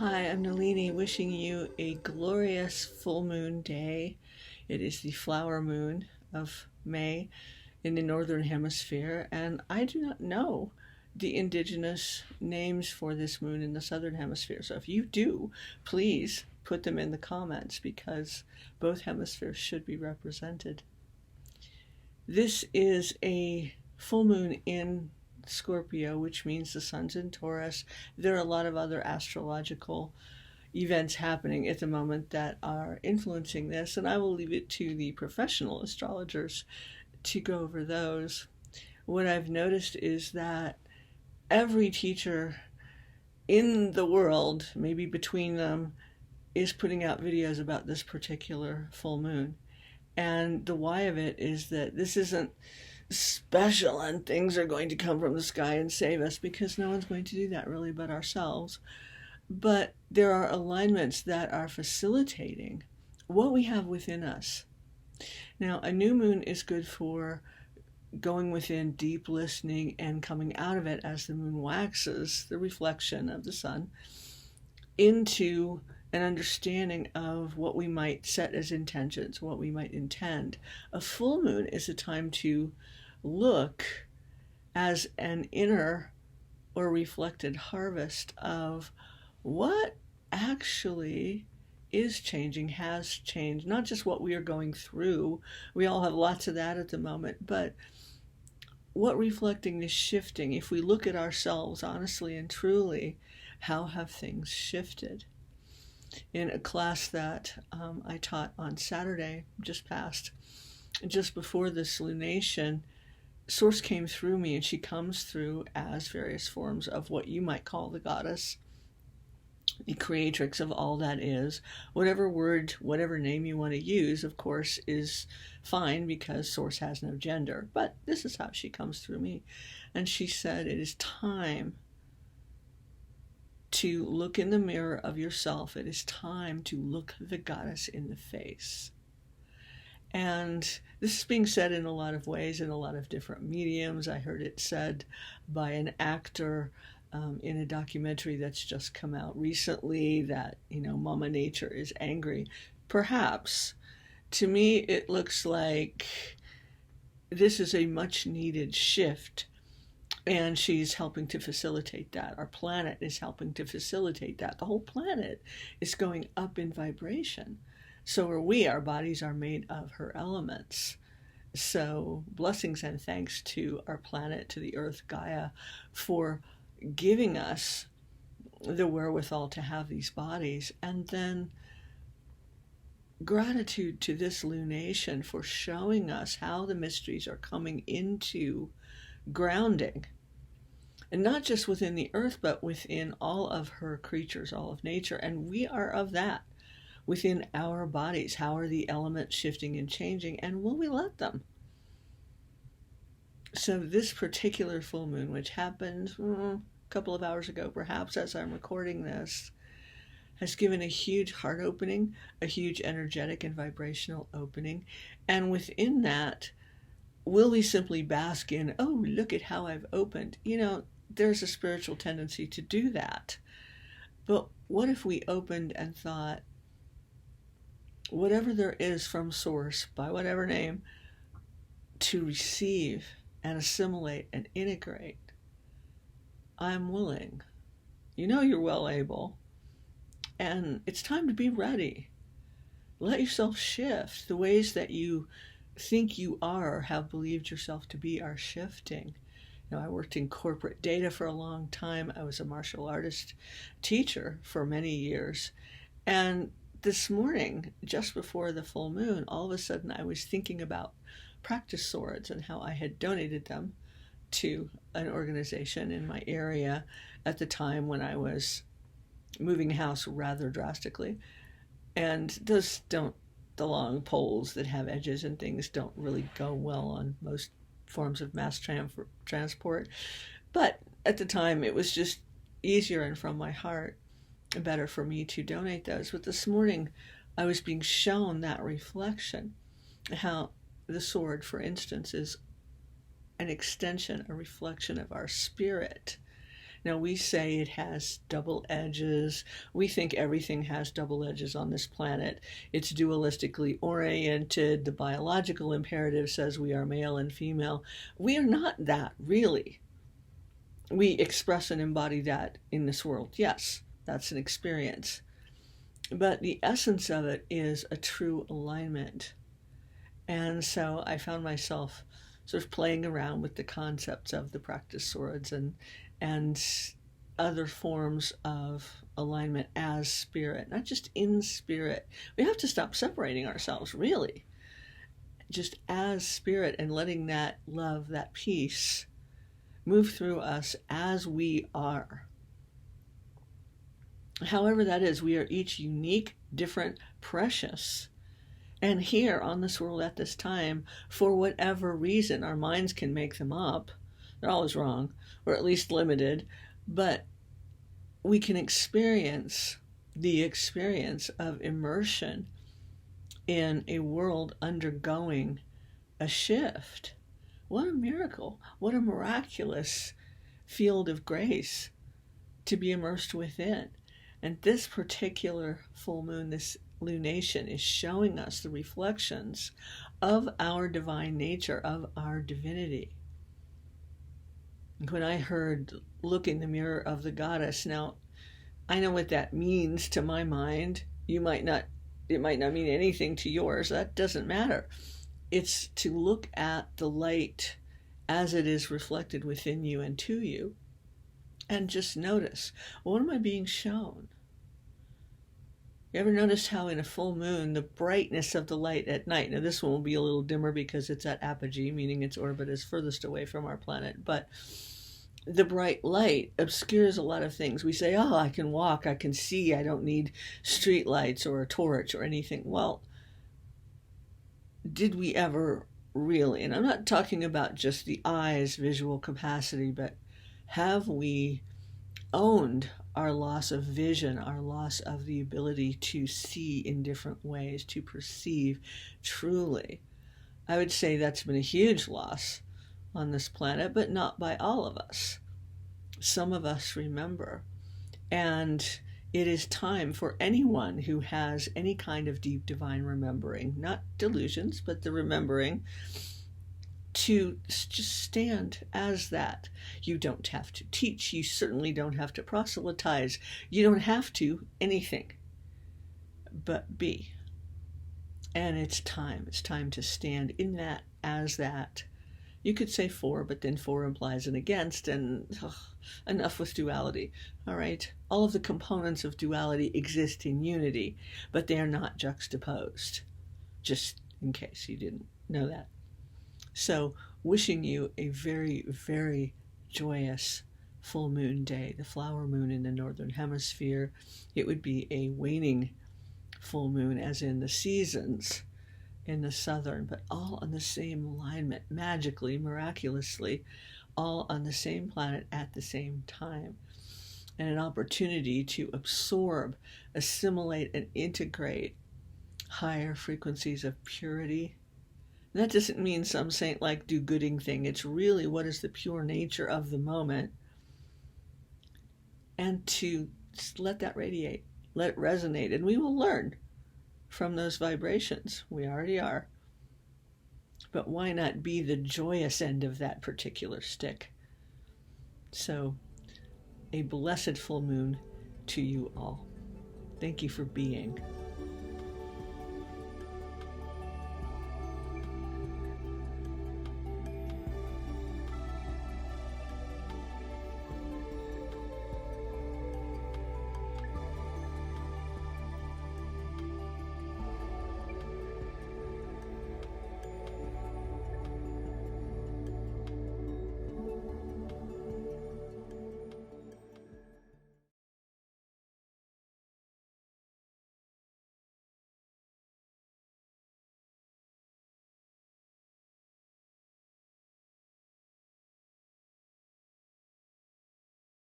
Hi, I'm Nalini, wishing you a glorious full moon day. It is the flower moon of May in the Northern Hemisphere, and I do not know the indigenous names for this moon in the Southern Hemisphere. So if you do, please put them in the comments because both hemispheres should be represented. This is a full moon in Scorpio, which means the sun's in Taurus. There are a lot of other astrological events happening at the moment that are influencing this, and I will leave it to the professional astrologers to go over those. What I've noticed is that every teacher in the world, maybe between them, is putting out videos about this particular full moon. And the why of it is that this isn't special and things are going to come from the sky and save us, because no one's going to do that really but ourselves. But there are alignments that are facilitating what we have within us. Now, a new moon is good for going within, deep listening, and coming out of it as the moon waxes, the reflection of the sun, into an understanding of what we might set as intentions, what we might intend. A full moon is a time to look as an inner or reflected harvest of what actually is changing, has changed, not just what we are going through. We all have lots of that at the moment, but what reflecting is shifting. If we look at ourselves honestly and truly, how have things shifted? In a class that I taught on Saturday, just before this lunation, Source came through me, and she comes through as various forms of what you might call the goddess, the creatrix of all that is. Whatever word, whatever name you want to use, of course, is fine because Source has no gender. But this is how she comes through me. And she said, it is time to look in the mirror of yourself. It is time to look the goddess in the face. And this is being said in a lot of ways, in a lot of different mediums. I heard it said by an actor in a documentary that's just come out recently that, Mama Nature is angry. Perhaps. To me, it looks like this is a much needed shift, and she's helping to facilitate that. Our planet is helping to facilitate that. The whole planet is going up in vibration. So are we. Our bodies are made of her elements. So blessings and thanks to our planet, to the earth, Gaia, for giving us the wherewithal to have these bodies. And then gratitude to this lunation for showing us how the mysteries are coming into grounding. And not just within the earth, but within all of her creatures, all of nature. And we are of that within our bodies. How are the elements shifting and changing, and will we let them? So this particular full moon, which happened a couple of hours ago, perhaps, as I'm recording this, has given a huge heart opening, a huge energetic and vibrational opening. And within that, will we simply bask in, oh, look at how I've opened? There's a spiritual tendency to do that. But what if we opened and thought, whatever there is from Source, by whatever name, to receive and assimilate and integrate, I'm willing. You're well able. And it's time to be ready. Let yourself shift. The ways that you think you are or have believed yourself to be are shifting. I worked in corporate data for a long time. I was a martial artist teacher for many years. And this morning, just before the full moon, all of a sudden I was thinking about practice swords and how I had donated them to an organization in my area at the time when I was moving house rather drastically. And the long poles that have edges and things don't really go well on most forms of mass transport. But at the time, it was just easier and from my heart better for me to donate those. But this morning, I was being shown that reflection, how the sword, for instance, is an extension, a reflection of our spirit. Now, we say it has double edges. We think everything has double edges on this planet. It's dualistically oriented. The biological imperative says we are male and female. We are not that, really. We express and embody that in this world. Yes, that's an experience. But the essence of it is a true alignment. And so I found myself sort of playing around with the concepts of the practice swords and other forms of alignment as spirit, not just in spirit. We have to stop separating ourselves, really, just as spirit, and letting that love, that peace, move through us as we are. However that is, we are each unique, different, precious, and here on this world at this time, for whatever reason. Our minds can make them up. They're always wrong, or at least limited, but we can experience the experience of immersion in a world undergoing a shift. What a miracle. What a miraculous field of grace to be immersed within. And this particular full moon, this lunation, is showing us the reflections of our divine nature, of our divinity. When I heard look in the mirror of the goddess, now I know what that means to my mind. It might not mean anything to yours. That doesn't matter. It's to look at the light as it is reflected within you and to you, and just notice, what am I being shown? You ever notice how in a full moon, the brightness of the light at night, now this one will be a little dimmer because it's at apogee, meaning its orbit is furthest away from our planet, but the bright light obscures a lot of things. We say, oh, I can walk, I can see, I don't need street lights or a torch or anything. Well, did we ever really? And I'm not talking about just the eye's visual capacity, but have we owned our loss of vision, our loss of the ability to see in different ways, to perceive truly? I would say that's been a huge loss on this planet, but not by all of us. Some of us remember. And it is time for anyone who has any kind of deep divine remembering, not delusions, but the remembering, to just stand as that. You don't have to teach. You certainly don't have to proselytize. You don't have to anything but be. And it's time. It's time to stand in that as that. You could say for, but then for implies an against, and enough with duality. All right? All of the components of duality exist in unity, but they are not juxtaposed, just in case you didn't know that. So, wishing you a very, very joyous full moon day, the flower moon in the northern hemisphere. It would be a waning full moon, as in the seasons in the southern, but all on the same alignment, magically, miraculously, all on the same planet at the same time. And an opportunity to absorb, assimilate, and integrate higher frequencies of purity. And that doesn't mean some saint-like do-gooding thing. It's really what is the pure nature of the moment. And to just let that radiate, let it resonate, and we will learn from those vibrations. We already are. But why not be the joyous end of that particular stick? So, a blessed full moon to you all. Thank you for being.